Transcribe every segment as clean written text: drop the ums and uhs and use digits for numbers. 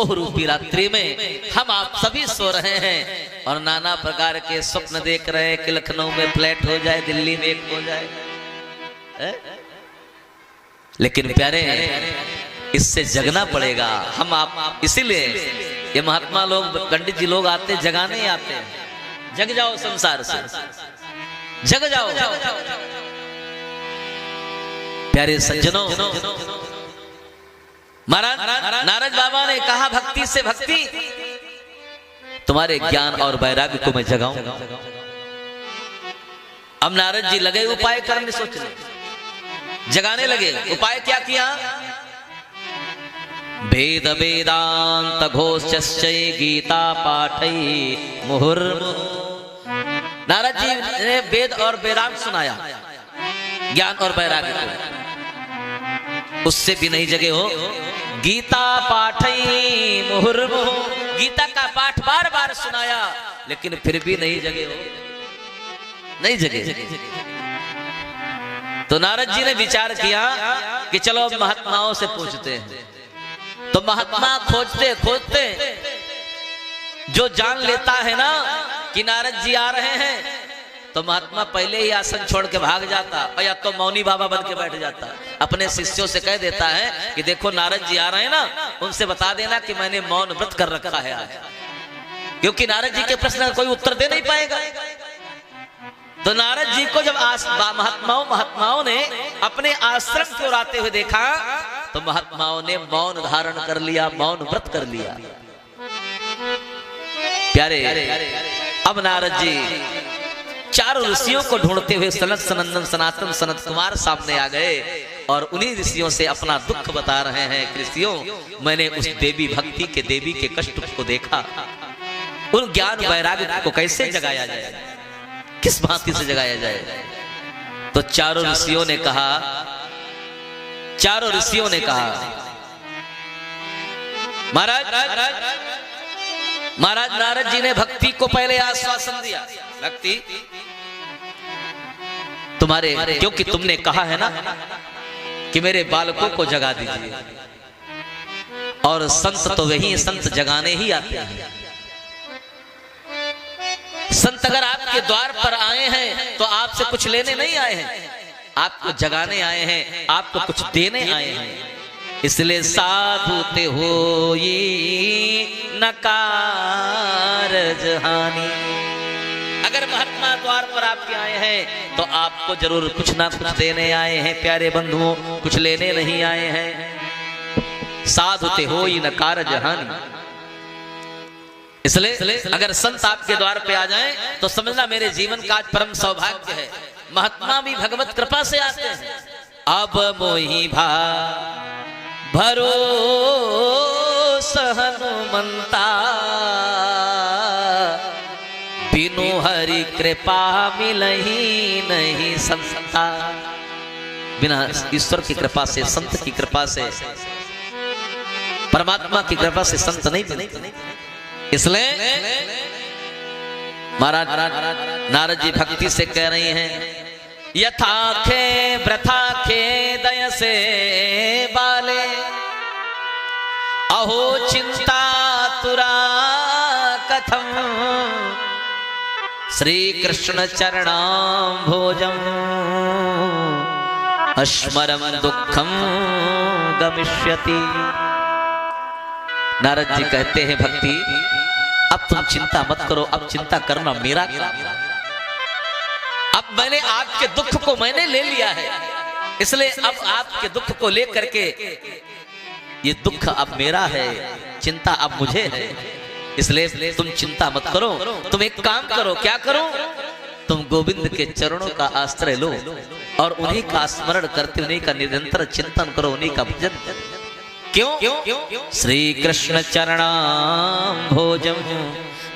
मोह रूपी रात्रि में हम आप सभी सो रहे हैं और नाना प्रकार के स्वप्न देख रहे हैं कि लखनऊ में फ्लैट हो जाए, दिल्ली में एक हो जाए। लेकिन प्यारे इससे जगना पड़ेगा हम आप। इसीलिए ये महात्मा लोग, पंडित जी लोग आते जगाने ही आते हैं। जग जाओ संसार से, जग जाओ। प्यारे सज्जनों, महाराज नारद बाबा ने कहा भक्ति से भक्ति, तुम्हारे ज्ञान और वैराग्य को मैं जगाऊं। अब नारद जी लगे उपाय करने, सोचने, जगाने लगे। उपाय क्या किया? वेद वेदांत घोषश्चै गीता पाठै मुहुर्मुहुः। नारद जी ने वेद और वेदांत सुनाया, ज्ञान और वैराग्य को। उससे भी नहीं जगे हो। गीता पाठै मुहुर्मुहुः, गीता का पाठ बार बार सुनाया, लेकिन फिर भी नहीं जगे हो, नहीं जगे। तो नारद जी ने विचार किया कि चलो महात्माओं से पूछते हैं। तो महात्मा खोजते खोजते जो जान लेता है ना कि नारद जी आ रहे हैं, तो महात्मा पहले ही आसन छोड़ के भाग जाता, या तो मौनी बाबा बन के बैठ जाता। अपने शिष्यों से कह देता है कि देखो नारद जी आ रहे हैं ना, उनसे बता देना कि मैंने मौन व्रत कर रखा है आज, क्योंकि नारद जी के प्रश्न का कोई उत्तर दे नहीं पाएगा। तो नारद जी को जब महात्माओं ने अपने आश्रम की ओर आते हुए देखा, तो महात्माओं ने मौन धारण कर लिया, मौन व्रत कर लिया। प्यारे अब नारद जी चारों ऋषियों को ढूंढते हुए सनत सनंदन सनातन सनत कुमार सामने आ गए और उन्हीं ऋषियों से अपना दुख बता रहे हैं। ऋषियों, मैंने उस देवी भक्ति के, देवी के कष्ट को देखा, उन ज्ञान वैराग्य को कैसे जगाया जाए, किस भांति से जगाया जाए। तो चारों ऋषियों ने कहा, महाराज नारद जी ने भक्ति को पहले आश्वासन दिया। भक्ति तुम्हारे, क्योंकि तुमने कहा है ना कि मेरे बालकों को जगा दीजिए, और संत तो वही संत जगाने ही आते हैं। संत अगर आपके द्वार पर आए हैं तो आपसे कुछ लेने नहीं आए हैं, आपको जगाने आए हैं, आपको कुछ देने आए हैं। इसलिए साधु ते होई न कारज हानि। अगर महात्मा द्वार पर आपके आए हैं तो आपको जरूर कुछ ना कुछ देने आए हैं। प्यारे बंधुओं, कुछ लेने नहीं आए हैं। साधु ते होई न कारज हानि। इसलिए अगर संत आपके द्वार पे आ जाएं तो समझना मेरे जीवन का आज परम सौभाग्य है। महात्मा भी भगवत कृपा से आते हैं। अब मोहि भा भरोसा हनुमंता, बिनु हरि कृपा मिलही नहीं संता। बिना ईश्वर की कृपा से, संत की कृपा से, परमात्मा की कृपा से संत नहीं मिलते। इसलिए महाराज नारद जी भक्ति से कह रही हैं, यथा खे व्रथा खे दय से बाले, अहो चिंता तुरा कथम, श्री कृष्ण चरणाम भोजम अस्मरम दुखम गमिष्यति। नारद जी कहते हैं भक्ति, अब तुम चिंता मत करो, अब चिंता करना मेरा काम। अब मैंने आपके दुख को मैंने ले लिया है, इसलिए अब आपके दुख को लेकर के, ये दुख अब मेरा है, चिंता अब मुझे है। इसलिए तुम चिंता मत करो। तुम एक काम करो। क्या करो? तुम गोविंद के चरणों का आश्रय लो और उन्हीं का स्मरण करते, उन्हीं का निरंतर चिंतन करो, उन्हीं का भजन। क्यों? श्री कृष्ण चरणाम भोजम,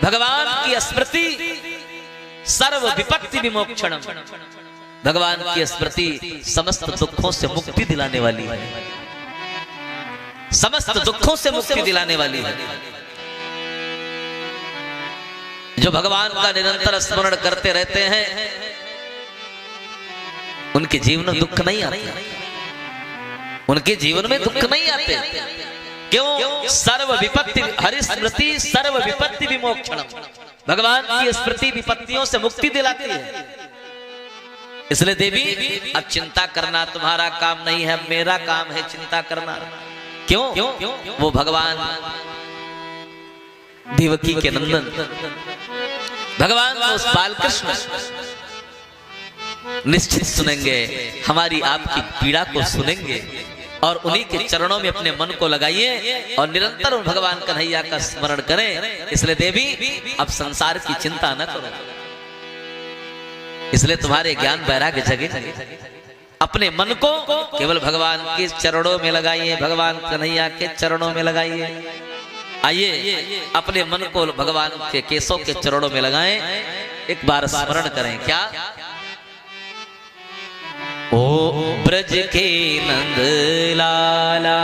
भगवान की स्मृति सर्व विपत्ति विमोक्षणम। भगवान की स्मृति समस्त दुखों से मुक्ति दिलाने वाली है, समस्त दुखों से मुक्ति दिलाने वाली है। जो भगवान का निरंतर स्मरण करते रहते हैं उनके जीवन में दुख नहीं आते, उनके जीवन में दुख नहीं आते। क्यों? सर्व विपत्ति हरिस्मृति सर्व विपत्ति विमोक्षणम, भगवान की स्मृति विपत्तियों से मुक्ति दिलाती है। इसलिए देवी अब चिंता करना तुम्हारा काम नहीं है, मेरा काम है चिंता करना। क्यों? वो भगवान देवकी के नंदन भगवान उस बाल कृष्ण निश्चित सुनेंगे, हमारी आपकी पीड़ा को सुनेंगे और उन्हीं के चरणों में अपने मन को लगाइए और निरंतर उन भगवान कन्हैया का स्मरण करें। इसलिए देवी अब संसार की चिंता न करो, इसलिए तुम्हारे ज्ञान वैराग्य जगे, अपने मन को केवल भगवान के चरणों में लगाइए, भगवान कन्हैया के चरणों में लगाइए। आइए अपने मन को भगवान के केशों के चरणों में लगाएं, एक बार स्मरण करें। क्या? ओ ब्रज के नंद लाला